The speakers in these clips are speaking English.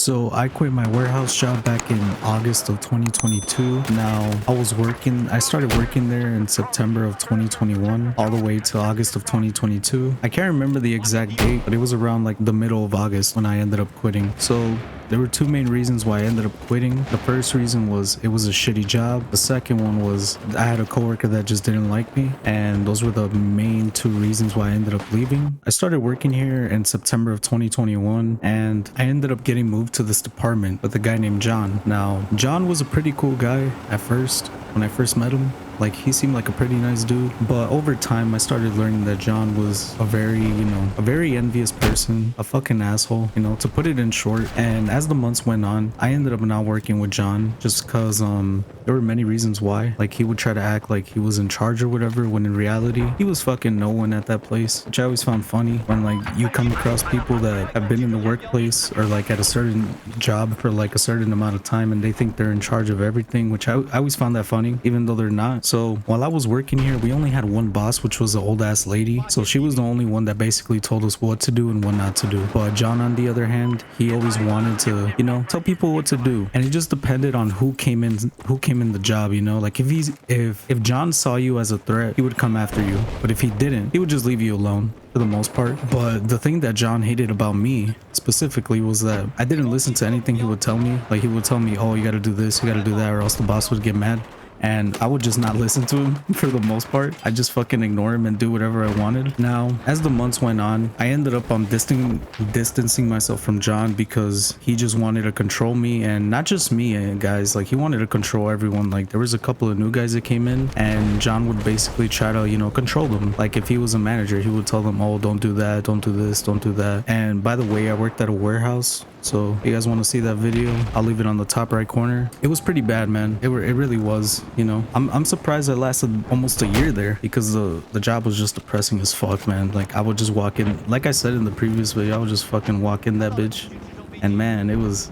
So I quit my warehouse job back in August of 2022. Now I started working there in September of 2021 all the way to August of 2022. I can't remember the exact date, but it was around like the middle of August when I ended up quitting. So there were two main reasons why I ended up quitting. The first reason was it was a shitty job. The second one was I had a coworker that just didn't like me. And those were the main two reasons why I ended up leaving. I started working here in September of 2021 and I ended up getting moved to this department with a guy named John. Now, John was a pretty cool guy at first when I first met him. Like, he seemed like a pretty nice dude, but over time I started learning that John was a very envious person, a fucking asshole, to put it in short. And as the months went on, I ended up not working with John just because there were many reasons why. Like, he would try to act like he was in charge or whatever, when in reality he was fucking no one at that place, which I always found funny when like you come across people that have been in the workplace or like at a certain job for like a certain amount of time and they think they're in charge of everything, which I always found that funny, even though they're not. So while I was working here, we only had one boss, which was an old ass lady. So she was the only one that basically told us what to do and what not to do. But John, on the other hand, he always wanted to, tell people what to do. And it just depended on who came in the job, like if John saw you as a threat, he would come after you. But if he didn't, he would just leave you alone for the most part. But the thing that John hated about me specifically was that I didn't listen to anything he would tell me. Like, he would tell me, oh, you got to do this, you got to do that, or else the boss would get mad. And I would just not listen to him for the most part. I just fucking ignore him and do whatever I wanted. Now, as the months went on, I ended up distancing myself from John because he just wanted to control me, and not just me, guys. Like, he wanted to control everyone. Like, there was a couple of new guys that came in, and John would basically try to, control them. Like, if he was a manager, he would tell them, oh, don't do that, don't do this, don't do that. And by the way, I worked at a warehouse. So if you guys want to see that video, I'll leave it on the top right corner. It was pretty bad, man. It really was. I'm surprised I lasted almost a year there because the job was just depressing as fuck, man. Like, I would just walk in, like I said in the previous video, I would just fucking walk in that bitch, and man, it was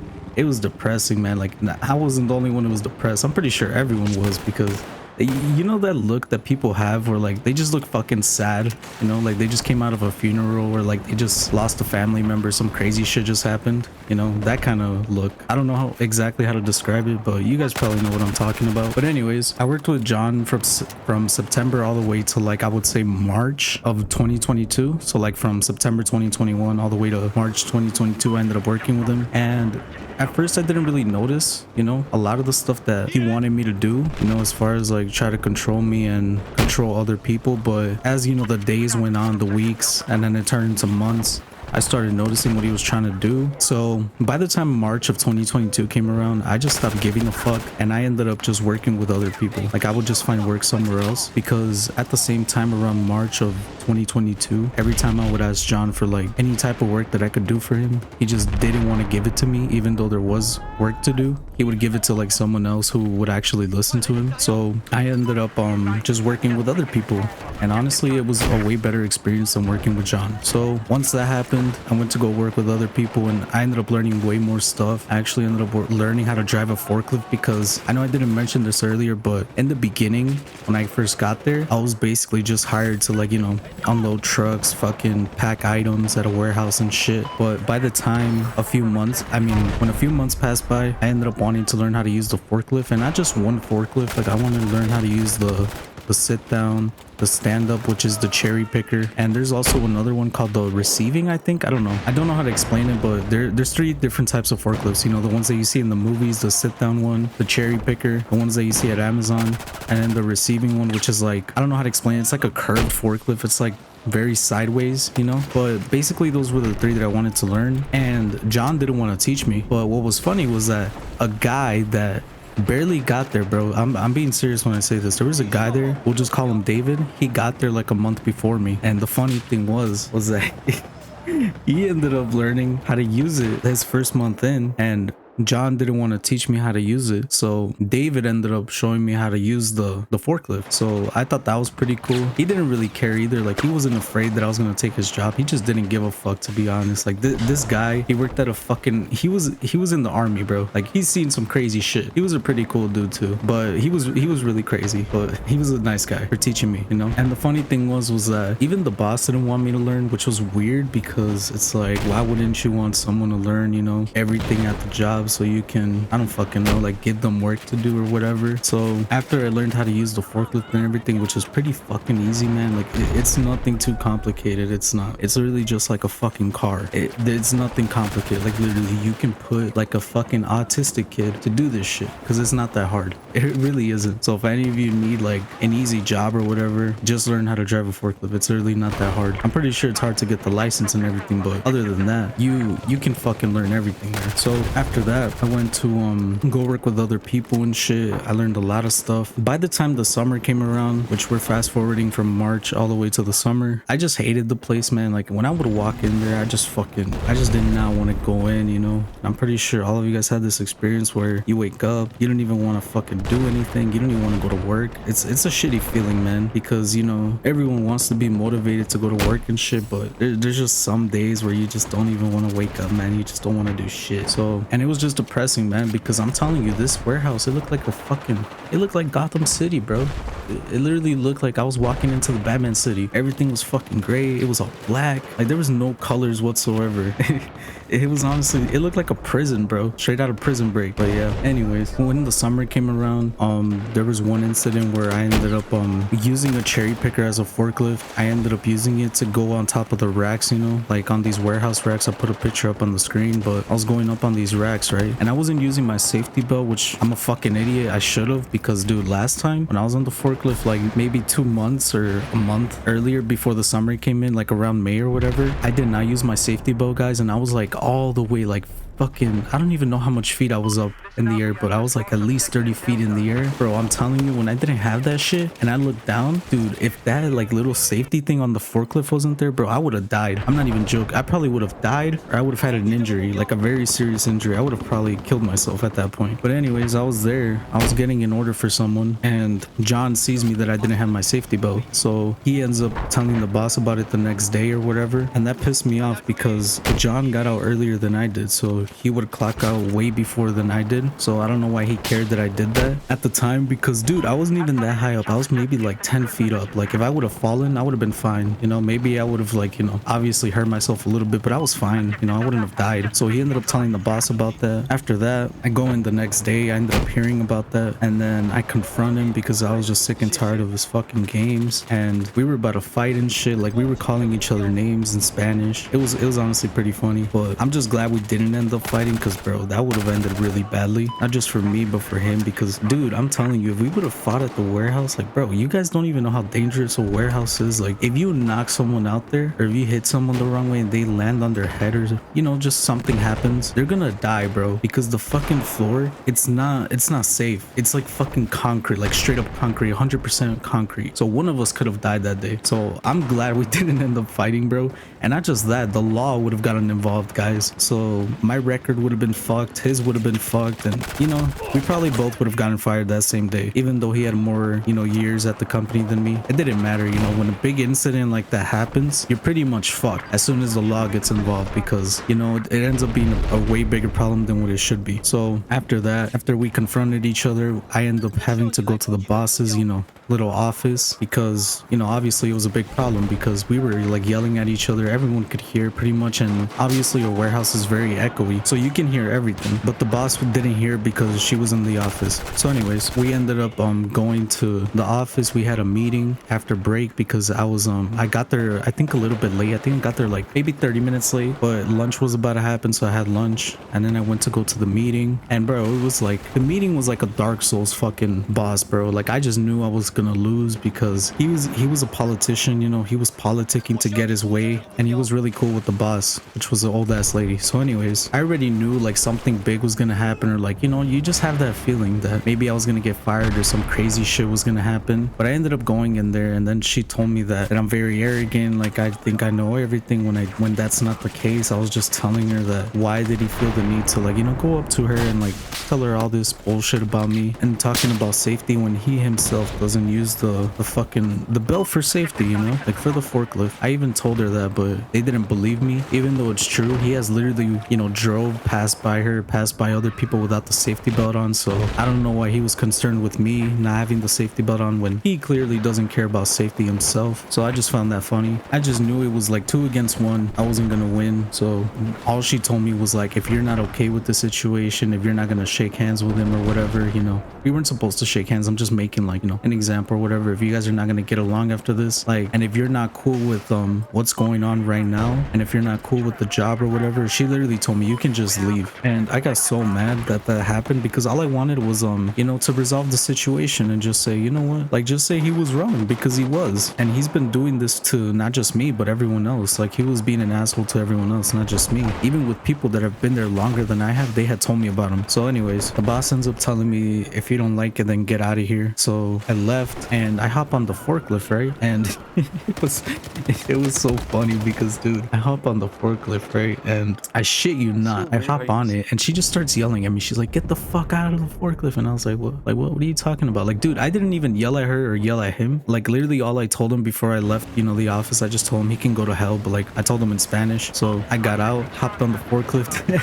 depressing, man. Like, I wasn't the only one who was depressed. I'm pretty sure everyone was, because that look that people have where like they just look fucking sad, like they just came out of a funeral, or like they just lost a family member, some crazy shit just happened, that kind of look. I don't know exactly how to describe it, but you guys probably know what I'm talking about. But anyways, I worked with John from September all the way to like I would say March of 2022. So like from September 2021 all the way to March 2022, I ended up working with him. And at first I didn't really notice, a lot of the stuff that he wanted me to do, as far as like try to control me and control other people. But as the days went on, the weeks, and then it turned into months, I started noticing what he was trying to do. So by the time March of 2022 came around, I just stopped giving a fuck, and I ended up just working with other people. Like, I would just find work somewhere else, because at the same time around March of 2022, every time I would ask John for like any type of work that I could do for him, he just didn't want to give it to me, even though there was work to do. He would give it to like someone else who would actually listen to him. So I ended up just working with other people, and honestly it was a way better experience than working with John. So once that happened, I went to go work with other people, and I ended up learning way more stuff. I actually ended up learning how to drive a forklift, because I know I didn't mention this earlier, but in the beginning when I first got there, I was basically just hired to like unload trucks, fucking pack items at a warehouse and shit. But by the time when a few months passed by, I ended up wanting to learn how to use the forklift, and not just one forklift. Like, I wanted to learn how to use the sit down, the stand up, which is the cherry picker, and there's also another one called the receiving, I think. I don't know how to explain it, but there's three different types of forklifts. The ones that you see in the movies, the sit down one, the cherry picker, the ones that you see at Amazon, and then the receiving one, which is like, I don't know how to explain it. It's like a curved forklift. It's like very sideways, but basically those were the three that I wanted to learn, and John didn't want to teach me. But what was funny was that a guy that barely got there, bro, I'm being serious when I say this, there was a guy there, we'll just call him David. He got there like a month before me, and the funny thing was that he ended up learning how to use it his first month in, and John didn't want to teach me how to use it, so David ended up showing me how to use the forklift. So I thought that was pretty cool. He didn't really care either. Like, he wasn't afraid that I was gonna take his job. He just didn't give a fuck, to be honest. Like, this guy, he worked at a fucking, he was in the army, bro. Like, he's seen some crazy shit. He was a pretty cool dude too, but he was really crazy, but he was a nice guy for teaching me, you know. And the funny thing was that even the boss didn't want me to learn, which was weird, because it's like, why wouldn't you want someone to learn, you know, everything at the job so you can, I don't fucking know, like, give them work to do or whatever. So after I learned how to use the forklift and everything, which is pretty fucking easy, man, like, it's nothing too complicated. It's not. It's really just like a fucking car. It's nothing complicated. Like, literally, you can put like a fucking autistic kid to do this shit, because it's not that hard. It really isn't. So if any of you need like an easy job or whatever, just learn how to drive a forklift. It's really not that hard. I'm pretty sure it's hard to get the license and everything, but other than that, you can fucking learn everything there. So after that, I went to go work with other people and shit. I learned a lot of stuff. By the time the summer came around, which we're fast forwarding from March all the way to the summer, I just hated the place, man. Like, when I would walk in there, I just did not want to go in, you know. I'm pretty sure all of you guys had this experience where you wake up, you don't even want to fucking do anything, you don't even want to go to work. It's a shitty feeling, man, because, you know, everyone wants to be motivated to go to work and shit, but there's just some days where you just don't even want to wake up, man. You just don't want to do shit. So, and it was just depressing, man, because I'm telling you, this warehouse, it looked like it looked like Gotham City, bro. It literally looked like I was walking into the Batman City. Everything was fucking gray. It was all black. Like, there was no colors whatsoever. It was honestly, it looked like a prison, bro. Straight out of Prison Break. But yeah, anyways, when the summer came around, there was one incident where I ended up using a cherry picker as a forklift. I ended up using it to go on top of the racks, you know, like on these warehouse racks. I put a picture up on the screen, but I was going up on these racks, right? And I wasn't using my safety belt, which I'm a fucking idiot. I should have, because dude, last time when I was on the forklift, like maybe 2 months or a month earlier before the summer came in, like around May or whatever, I did not use my safety belt, guys, and I was like all the way like fucking, I don't even know how much feet I was up in the air, but I was like at least 30 feet in the air, bro. I'm telling you, when I didn't have that shit and I looked down, dude, if that like little safety thing on the forklift wasn't there, bro, I would have died. I'm not even joking. I probably would have died, or I would have had an injury, like a very serious injury. I would have probably killed myself at that point. But anyways, I was there, I was getting an order for someone, and John sees me that I didn't have my safety belt, so he ends up telling the boss about it the next day or whatever, and that pissed me off because John got out earlier than I did, so he would clock out way before than I did. So I don't know why he cared that I did that at the time, because dude, I wasn't even that high up. I was maybe like 10 feet up. Like, if I would have fallen, I would have been fine, you know. Maybe I would have, like, you know, obviously hurt myself a little bit, but I was fine, you know. I wouldn't have died. So he ended up telling the boss about that. After that, I go in the next day, I ended up hearing about that, and then I confront him because I was just sick and tired of his fucking games, and we were about to fight and shit. Like, we were calling each other names in Spanish. It was honestly pretty funny, but I'm just glad we didn't end up fighting, because bro, that would have ended really badly, not just for me but for him. Because dude, I'm telling you, if we would have fought at the warehouse, like, bro, you guys don't even know how dangerous a warehouse is. Like, if you knock someone out there, or if you hit someone the wrong way and they land on their head, or, you know, just something happens, they're gonna die, bro, because the fucking floor, it's not safe. It's like fucking concrete, like straight up concrete, 100% concrete. So one of us could have died that day. So I'm glad we didn't end up fighting, bro. And not just that, the law would have gotten involved, guys. So my record would have been fucked, his would have been fucked, and, you know, we probably both would have gotten fired that same day, even though he had more, you know, years at the company than me. It didn't matter, you know. When a big incident like that happens, you're pretty much fucked as soon as the law gets involved, because, you know, it ends up being a way bigger problem than what it should be. So after that, after we confronted each other, I ended up having to go to the boss's, you know, little office, because, you know, obviously it was a big problem, because we were like yelling at each other. Everyone could hear pretty much, and obviously your warehouse is very echoey, so you can hear everything, but the boss didn't hear because she was in the office. So anyways, we ended up going to the office. We had a meeting after break, because I got there, I think, a little bit late. I think I got there like maybe 30 minutes late, but lunch was about to happen, so I had lunch, and then I went to go to the meeting. And bro, it was like, the meeting was like a Dark Souls fucking boss, bro. Like, I just knew I was gonna lose, because he was a politician, you know. He was politicking to get his way, and he was really cool with the boss, which was the old ass lady. So anyways, I already knew like something big was gonna happen, or like, you know, you just have that feeling that maybe I was gonna get fired or some crazy shit was gonna happen. But I ended up going in there, and then she told me that I'm very arrogant, like I think I know everything, when that's not the case. I was just telling her that why did he feel the need to, like, you know, go up to her and like tell her all this bullshit about me and talking about safety when he himself doesn't use the belt for safety, you know, like for the forklift. I even told her that, but they didn't believe me, even though it's true. He has literally, you know, drove past by her, passed by other people without the safety belt on. So I don't know why he was concerned with me not having the safety belt on when he clearly doesn't care about safety himself. So I just found that funny. I just knew it was like 2 against 1. I wasn't gonna win. So all she told me was like, if you're not okay with the situation, if you're not gonna shake hands with him or whatever, you know, we weren't supposed to shake hands. I'm just making like, you know, an example or whatever. If you guys are not gonna get along after this, like, and if you're not cool with what's going on right now, and if you're not cool with the job or whatever, she literally told me you can just leave. And I got so mad that happened, because all I wanted was you know, to resolve the situation and just say, you know what, like, just say he was wrong, because he was. And he's been doing this to not just me but everyone else. Like, he was being an asshole to everyone else, not just me. Even with people that have been there longer than I have, they had told me about him. So anyways, the boss ends up telling me, if you don't like it, then get out of here. So I left and I hop on the forklift, right? And it was so funny because, dude, I hop on the forklift, right? And I shit you not, I hop on it and she just starts yelling at me. She's like, get the fuck out of the forklift. And I was like, what? Like, what are you talking about? Like, dude, I didn't even yell at her or yell at him. Like, literally all I told him before I left, you know, the office, I just told him he can go to hell. But like, I told him in Spanish. So I got out, hopped on the forklift.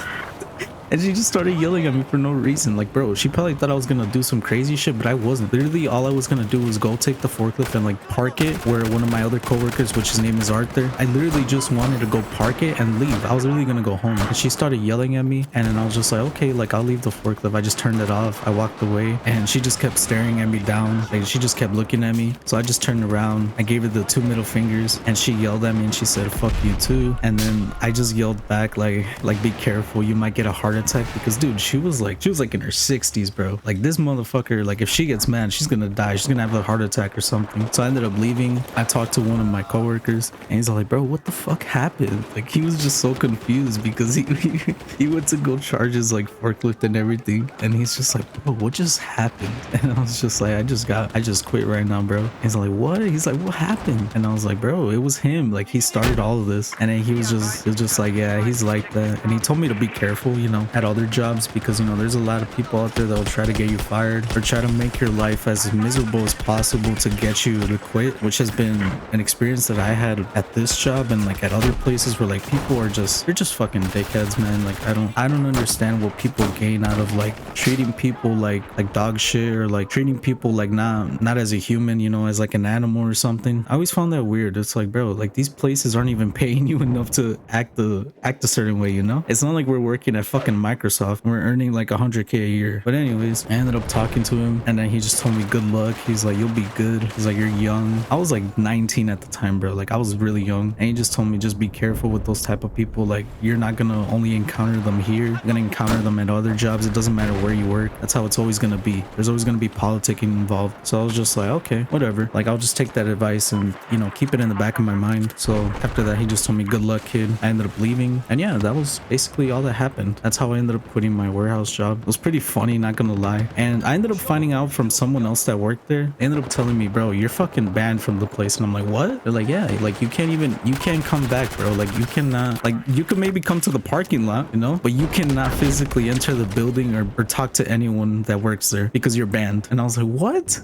And she just started yelling at me for no reason. Like, bro, she probably thought I was gonna do some crazy shit, but I wasn't. Literally, all I was gonna do was go take the forklift and like park it where one of my other coworkers, which his name is Arthur, I literally just wanted to go park it and leave. I was literally gonna go home. And she started yelling at me, and then I was just like, okay, like, I'll leave the forklift. I just turned it off. I walked away, and she just kept staring at me down. Like, she just kept looking at me. So I just turned around. I gave her the 2 middle fingers, and she yelled at me, and she said, fuck you too. And then I just yelled back, like, be careful. You might get a heart attack, because, dude, she was like in her 60s, bro. Like, this motherfucker, like, if she gets mad, she's gonna die. She's gonna have a heart attack or something. So I ended up leaving. I talked to one of my coworkers, and he's like, bro, what the fuck happened? Like, he was just so confused because he went to go charge his like forklift and everything, and he's just like, bro, what just happened? And I was just like, I just quit right now, bro. He's like, what? He's like, what happened? And I was like, bro, it was him. Like, he started all of this. And then he was just like, yeah, he's like that. And he told me to be careful, you know, at other jobs, because, you know, there's a lot of people out there that will try to get you fired or try to make your life as miserable as possible to get you to quit, which has been an experience that I had at this job and like at other places where like people are just, they're just fucking dickheads, man. Like, I don't understand what people gain out of like treating people like dog shit, or like treating people like not as a human, you know, as like an animal or something. I always found that weird. It's like, bro, like, these places aren't even paying you enough to act a certain way, you know? It's not like we're working at fucking Microsoft and we're earning like 100K a year. But anyways, I ended up talking to him, and then he just told me good luck. He's like, you'll be good. He's like, you're young. I was like 19 at the time, bro. Like, I was really young. And he just told me, just be careful with those type of people. Like, you're not gonna only encounter them here, you're gonna encounter them at other jobs. It doesn't matter where you work. That's how it's always gonna be. There's always gonna be politicking involved. So I was just like, okay, whatever. Like, I'll just take that advice and, you know, keep it in the back of my mind. So after that, he just told me good luck, kid. I ended up leaving, and yeah, that was basically all that happened. That's how I ended up quitting my warehouse job. It was pretty funny, not gonna lie. And I ended up finding out from someone else that worked there. They ended up telling me, bro, you're fucking banned from the place. And I'm like, what? They're like, yeah, like, you can't come back, bro. Like, you cannot, like, you could maybe come to the parking lot, you know, but you cannot physically enter the building or talk to anyone that works there because you're banned. And I was like, what?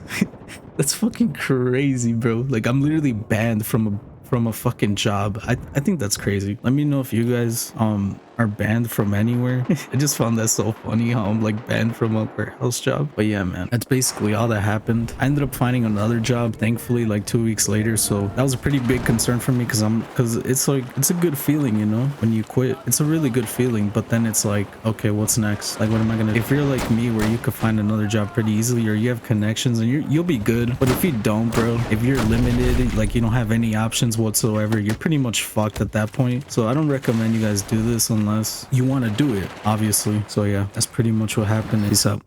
That's fucking crazy, bro. Like, I'm literally banned from a fucking job. I think that's crazy. Let me know if you guys are banned from anywhere. I just found that so funny how I'm like banned from a warehouse job. But yeah, man, that's basically all that happened. I ended up finding another job, thankfully, like 2 weeks later. So that was a pretty big concern for me, because it's like, it's a good feeling, you know, when you quit. It's a really good feeling, but then it's like, okay, what's next? Like, what am I gonna do? If you're like me, where you could find another job pretty easily, or you have connections, and you'll be good. But if you don't, bro, if you're limited, like, you don't have any options whatsoever, you're pretty much fucked at that point. So I don't recommend you guys do this unless you want to do it, obviously. So yeah, that's pretty much what happened. Peace out.